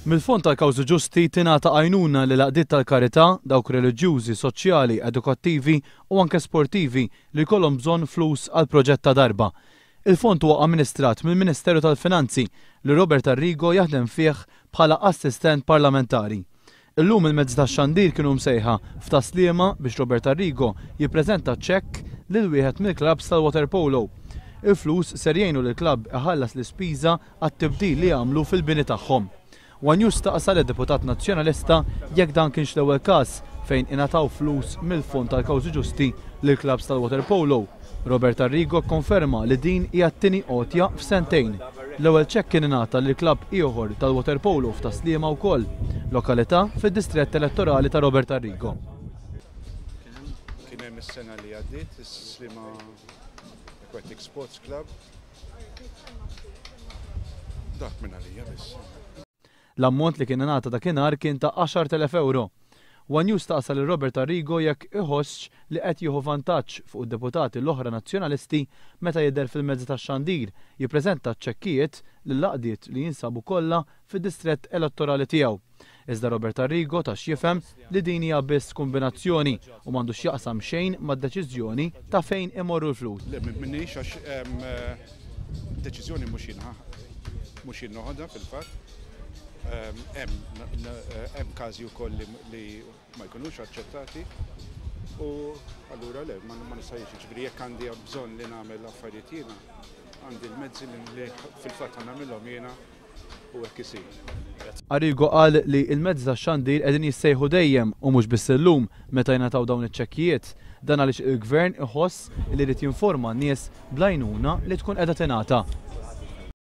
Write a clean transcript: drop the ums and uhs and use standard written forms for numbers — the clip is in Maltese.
Mill-Fond tal-Kawżi Ġusti tingħata għajnuna lil għaqdiet tal-karità, dawk reliġjużi, soċjali, edukattivi u anke sportivi li jkollhom bżonn flus għal proġett ta' darba. Il-fond huwa amministrat mill-Ministeru tal-Finanzi li Robert Arrigo jaħdem fih bħala assistent parlamentari. Illum il-mezzi tax-xandir kienu msejħa f'tasliema biex Robert Arrigo jippreżenta ċekk lil wieħed mill-klabs tal-water polo. Il-flus ser jgħinu lill-klabb iħallas l-ispiża għat-tibdil li għamlu fil-bini tagħhom. Wanjus staqsal id-deputat nazzjonalista jekk dan kienx l-ewwel każ fejn ingħataw flus mill-Fond tal-Kawżi Ġusti lill-klabs tal-water polo. Robert Arrigo konferma li din hija t-tieni qotja f'sentejn. L-ewwel ċekk kien ingħata lil klabb ieħor tal-water polo f'Tasliema wkoll, lokalità fid-distrett elettorali ta' Robert Arrigo. Kien hemm is-sena li għaddiet is-Sliema Aquatic Sports Club. Dak minn għalija biss. L-ammont li kien ingħata dakinhar kien ta' 10,000 euro. Wanjus staqsal lil Robert Arrigo jekk iħossx li qed jieħu vantaġġ fuq id-deputati l-oħra nazzjonalisti meta jidher fil-mezzi tax-xandir jippreżenta ċekkijiet lill-għaqdiet li jinsabu kollha fid-distrett elettorali tiegħu. Iżda Robert Arrigo tax jifhem li din hija biss kombinazzjoni u m'għandux jaqsam xejn mad-deċiżjoni ta' fejn imorru l-flus. Minnix għax deċiżjoni mhux noħodha fil-fatt. Hemm każi wkoll li ma jkunux aċċettati u allura le ma nistax jiġifieri jekk għandi bżonn li nagħmel affarijiet jiena għandi l-mezzi li fil-fatt nagħmilhom jiena u hekk isir. Arrigo qal li l-mezzi tax-xandir qegħdin jissejħu dejjem u mhux biss illum meta jingħataw dawn iċ-ċekkijiet. Dan għaliex il-Gvern iħoss li jrid jinforma n-nies bl-għajnuna li tkun qiegħda tingħata.